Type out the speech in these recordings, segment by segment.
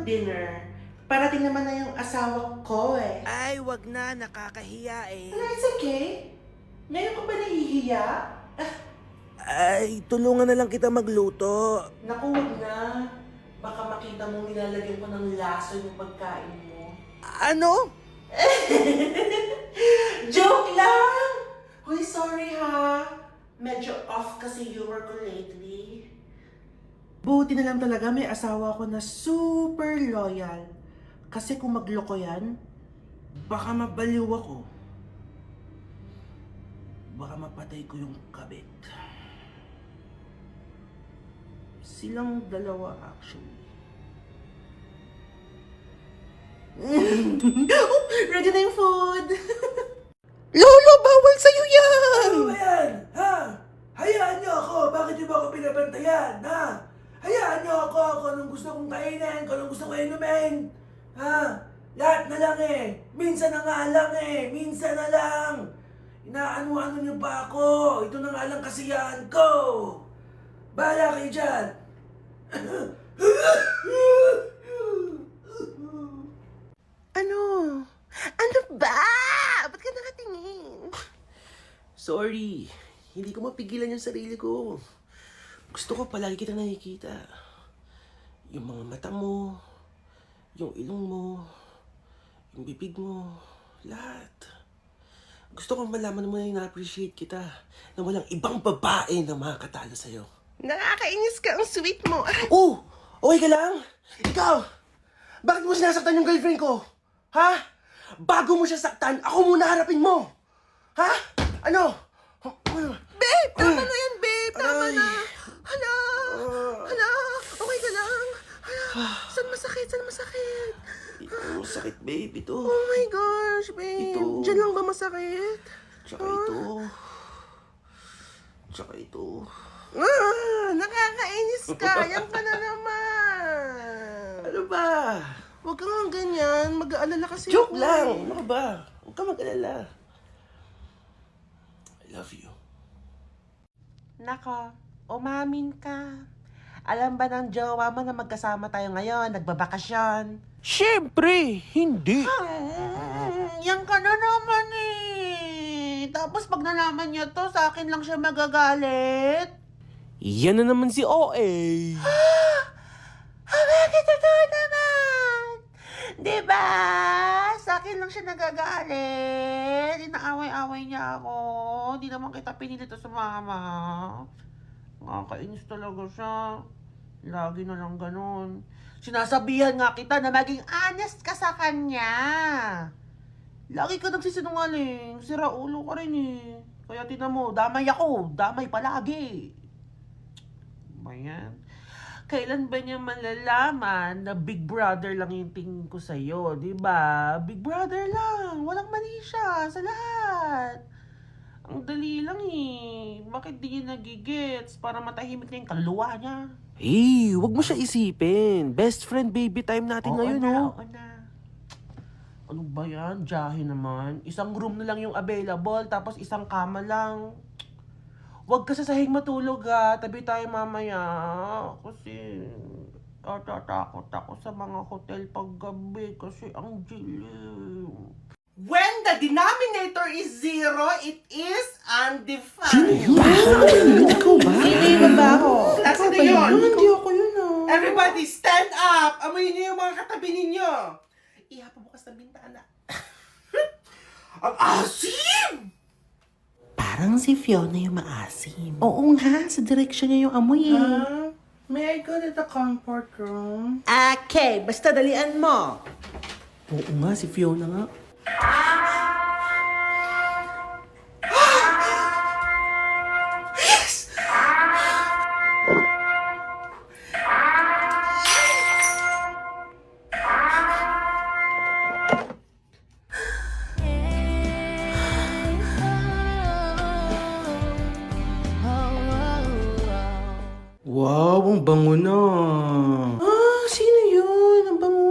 mag-dinner. Parating naman na yung asawa ko eh. Ay, wag na. Nakakahiya eh. Wala, it's okay. Ngayon ka ba nahihiya? Ay, tulungan na lang kita magluto. Naku, wag na. Baka makita mong nilalagyan ko ng laso yung pagkain mo. Ano? Joke lang! Hoy, sorry ha. Medyo off kasi humor ko lately. Buti na lang talaga may asawa ko na super loyal. Kasi kung magloko yan, baka mabaliw ako. Baka mapatay ko yung kabit. Silang dalawa actually. Oh, ready na yung food! Lolo, bawal sa'yo yan! Ano ba yan? Ha? Hayaan niyo ako! Bakit niyo ba ako pinabantayan? Ha? Hayaan niyo ako anong gusto kong kainin, kung anong gusto kong inumin. Ha? Lahat na lang eh. Minsan na nga lang eh. Minsan na lang. Inaano-ano niyo pa ako. Ito na nga lang kasiyahan ko. Bahala kayo dyan. Ano? Ano ba? Ba't ka nakatingin? Sorry. Hindi ko mapigilan yung sarili ko. Gusto ko palagi kita nakikita. Yung mga mata mo, yung ilong mo, yung bibig mo, lahat. Gusto ko malaman mo na na-appreciate kita na walang ibang babae na makakatalo sa'yo. Nakakainis ka, ang sweet mo. Oh! Okay ka lang? Ikaw! Bakit mo sinasaktan yung girlfriend ko? Ha? Bago mo siya saktan, ako muna harapin mo! Ha? Ano? Babe, tama na yan, babe. Tama Aray. na. Hala. Hala. Okay ka lang? Hala. Saan masakit? Saan masakit? Ito, sakit babe, ito. Oh my gosh, babe. Ito. Diyan lang ba masakit? Tsaka ito. Tsaka ito. Nakakainis ka. Yan ka na naman. Ano ba? Huwag kang ganyan. Mag-aalala kasi Joke ako lang! eh. Ano ka ba? Huwag ka mag-alala. I love you. Nako, umamin ka. Alam ba ng jowa mo na magkasama tayo ngayon, nagbabakasyon? Siyempre, hindi. Yan ka na naman eh. Tapos pag nalaman niya to, sa akin lang siya magagalit. Yan na naman si OA. Bakit totoo naman? Diba? Sa akin lang siya nagagalit. Inaaway-away niya ako. Hindi naman kita pinilito sa mama. Nakakainis talaga siya. Lagi na lang ganun. Sinasabihan nga kita na maging honest ka sa kanya. Lagi ka nagsisinungaling. Sira ulo ka rin eh. Kaya tinan mo, damay ako. Damay palagi. Ba yan? Kailan ba niya malalaman na Big Brother lang yung tingin ko sa'yo, di ba? Big Brother lang. Walang mali siya sa lahat. Ang dali lang eh. Bakit di niya nagigets para matahimik na yung kaluluwa niya? Eh, wag mo siya isipin. Best friend baby time natin ngayon, oh. Oo na. Ano ba yan? Jahe naman. Isang room na lang yung available, tapos isang kama lang. Huwag ka sa sahig matulog ha. Tabi tayo mamaya. Kasi natatakot ako sa mga hotel paggabi kasi ang dilim. When the denominator is zero, it is undefined. Ikaw ba? Hindi ba ako? Klase na yun. Hindi ako yun, oh. Everybody stand up! Amoy niyo yung mga katabi ninyo. Ihapa bukas ng bintana. Ang asim! Parang si Fiona yung maasim. Oo nga, sa direksyon niya yung amoy eh. May I go to the comfort room? Okay, basta dalian mo. Oo nga, si Fiona nga. Wow, ang bango na. Sino yun? Ang bango.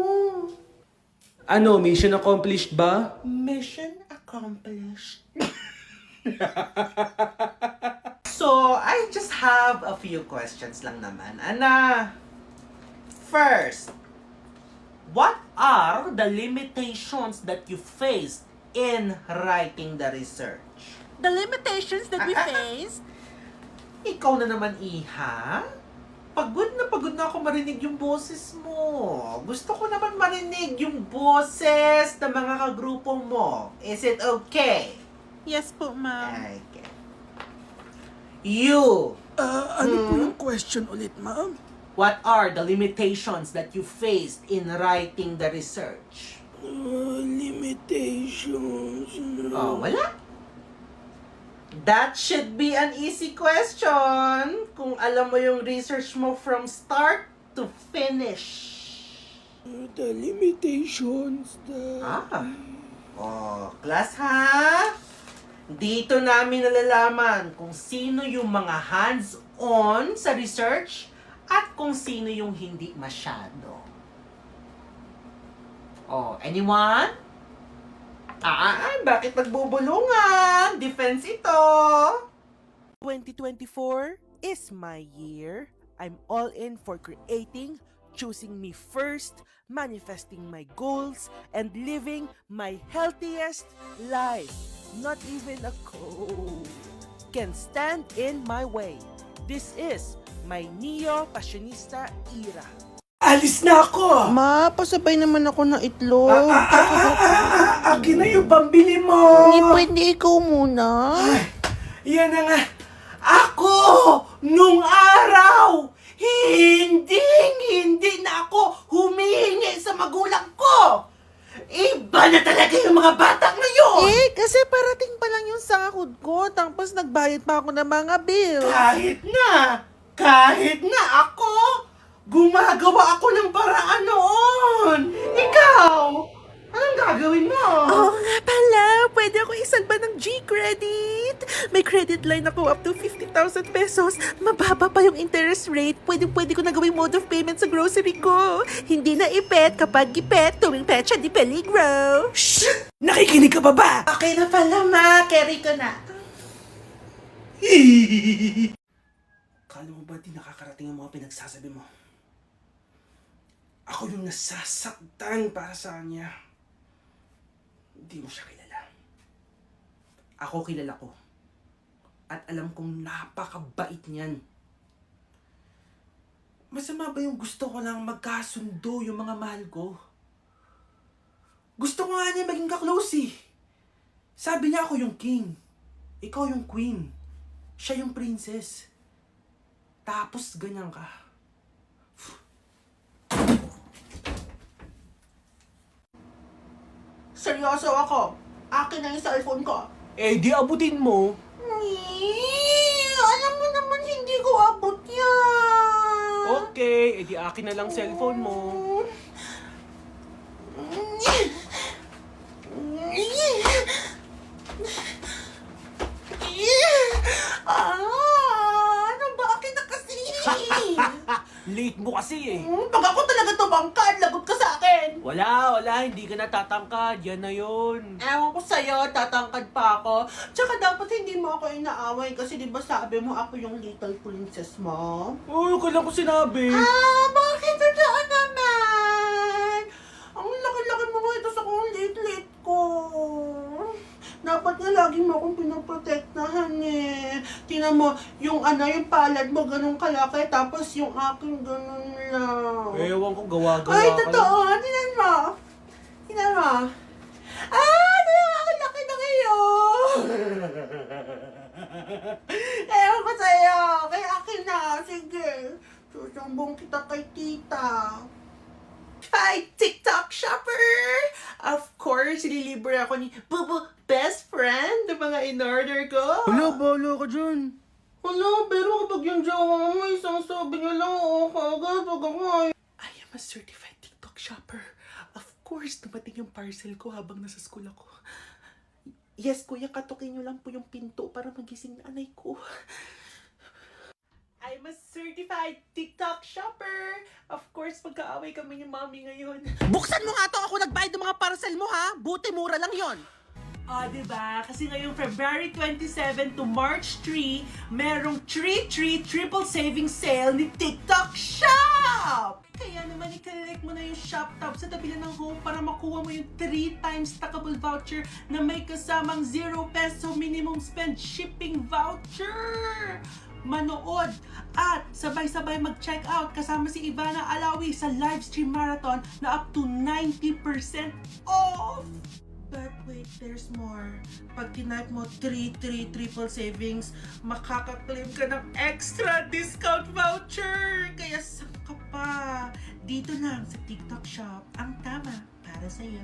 Ano, mission accomplished ba? Mission accomplished. So, I just have a few questions lang naman. Ana, first, What are the limitations that you faced in writing the research? The limitations that we face? Ikaw na naman, Iha. Pagod na ako marinig yung boses mo. Gusto ko naman marinig yung boses ng mga kagrupo mo. Is it okay? Yes po, ma'am. Okay. You, Ano po yung question ulit, ma'am? what are the limitations that you faced in writing the research? Limitations. Oh, wala? That should be an easy question kung alam mo yung research mo from start to finish. The limitations. Class ha? Dito namin nalalaman kung sino yung mga hands-on sa research at kung sino yung hindi masyado. Anyone? Bakit nagbubulungan? Defense ito. 2024 is my year. I'm all in for creating, choosing me first, manifesting my goals, and living my healthiest life. Not even a cold can stand in my way. This is my Neo-Fashionista era. Alis na ako! Ma, pasabay naman ako ng itlog. Akin na yung pambili mo! Hindi pwede ikaw muna. Yan na nga. Ako! Nung araw! Hindi na ako humihingi sa magulang ko! Iba na talaga yung mga batang ngayon! Kasi parating pa lang yung sahod ko, tapos nagbayad pa ako ng mga bill. Kahit na ako, gumagawa ako ng paraan noon! Ikaw! Anong gagawin mo? Oo nga pala, pwede ako isalba ng G-Credit. May credit line ako up to 50,000 pesos. Mababa pa yung interest rate. Pwede ko na gawing mode of payment sa grocery ko. Hindi na ipet kapag gipet, tuwing petsa di peligro. Shh! Nakikinig ka pa ba? Okay na pala, ma. Carry ko na. Kala mo ba di nakakarating ang mga pinagsasabi mo? Ako yung nasasaktan para sa kanya. Hindi mo siya kilala. Ako kilala ko. At alam kong napakabait niyan. Masama ba yung gusto ko lang magkasundo yung mga mahal ko? Gusto ko nga niya maging ka-close eh. Sabi niya ako yung king. Ikaw yung queen. Siya yung princess. Tapos ganyan ka. Seryoso ako. Akin na yung cellphone ko. Di abutin mo. Alam mo naman hindi ko abot yan. Okay, di akin na lang cellphone mo. Ano ba? Akin na kasi. Late mo kasi eh. Pag ako talaga tumangkad, lagot ka sa akin. Wala, hindi ka natatangkad. Yan na yun. Ewan ko sa'yo, tatangkad pa ako. Tsaka dapat hindi mo ako inaaway kasi di ba sabi mo ako yung little princess mo? Kailan ko sinabi? Bakit totoo naman? Ang laki-laki mo ito sa kong lit-lit ko. Dapat nga lagi mo akong pinoprotektahan eh. Tingnan mo, yung palad mo ganun kalaki, tapos yung akin ganun lang. Ewan ko, gawa-gawa Ay, ka totoo. Tingnan mo. Tingnan mo. Ang laki na ngayon. Ewan ko sa'yo. Kaya akin na. Sige. Susumbong kita kay tita. Hi, TikTok shopper! Of course, ililibre ako ni Bubu Best Friend ng mga in-order ko. bahala ka dyan. Pero kapag yung jowa mo, isang sabi niya lang, kagad, wag ako I am a certified TikTok shopper. Of course, dumating yung parcel ko habang nasa school ako. Yes, kuya, katukin niyo lang po yung pinto para magising na anay ko. I'm a certified TikTok shopper. Of course, magkaaway kami ni Mami ngayon. Buksan mo nga to, ako nagbayad ng mga parcel mo ha. Buti mura lang yon. Diba? Kasi ngayong February 27 to March 3, merong 3 triple saving sale ni TikTok Shop! Kaya naman i-click mo na yung shop tab sa tabi ng home para makuha mo yung 3 times stackable voucher na may kasamang 0 peso minimum spend shipping voucher! Manood at sabay-sabay mag-check out kasama si Ivana Alawi sa live stream marathon na up to 90% off! But wait, there's more. Pag tinype mo 3 triple savings, makaka-claim ka ng extra discount voucher! Kaya saan ka pa? Dito lang sa TikTok Shop, ang tama para sa'yo.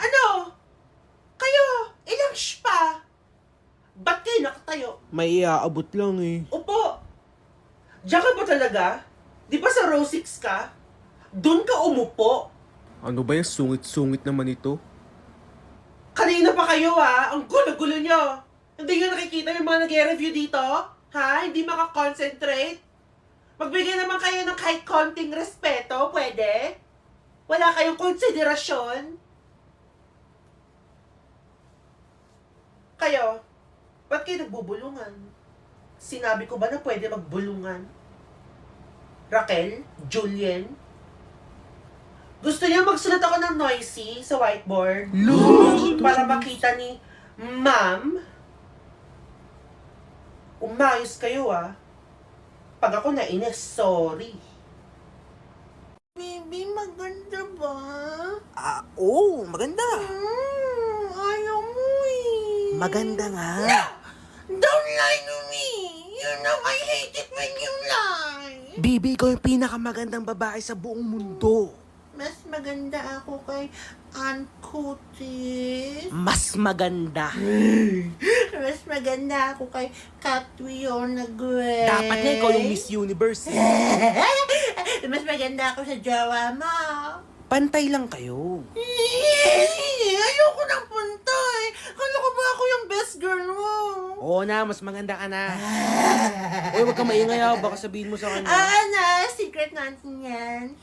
Ano? Kayo? Ilang shh pa? Ba't kayo nakatayo? May iaabot lang eh. Upo! Diyan ka ba talaga? Di ba sa row 6 ka? Doon ka umupo. Ano ba yung sungit-sungit naman ito? Kanina pa kayo Ang gulo-gulo nyo. Hindi nyo nakikita yung mga nag-review dito? Ha? Hindi makakonsentrate? Magbigay naman kayo ng kahit konting respeto, pwede? Wala kayong konsiderasyon? Kayo, ba't kayo nagbubulungan? Sinabi ko ba na pwede magbulungan? Raquel? Julien? Gusto niya magsulat ako ng noisy sa whiteboard? Para makita ni Ma'am? Umayos kayo Pag ako nainis, sorry. Baby, maganda ba? Oo, maganda. Ayaw mo Maganda nga. Don't lie to me! You know I hate it when you lie! Bibi, ikaw yung pinakamagandang babae sa buong mundo. Mas maganda ako kay Aunt Cuties. Mas maganda. Mas maganda ako kay Catwiona Gray. Dapat nga ikaw yung Miss Universe. Mas maganda ako sa jowa mo. Pantay lang kayo. Ayoko ng puntay. Kala ko ba ako yung best girl mo? Oo na, mas maganda ka na. Uy, huwag ka maingay baka sabihin mo sa kanya. Na, secret natin yan.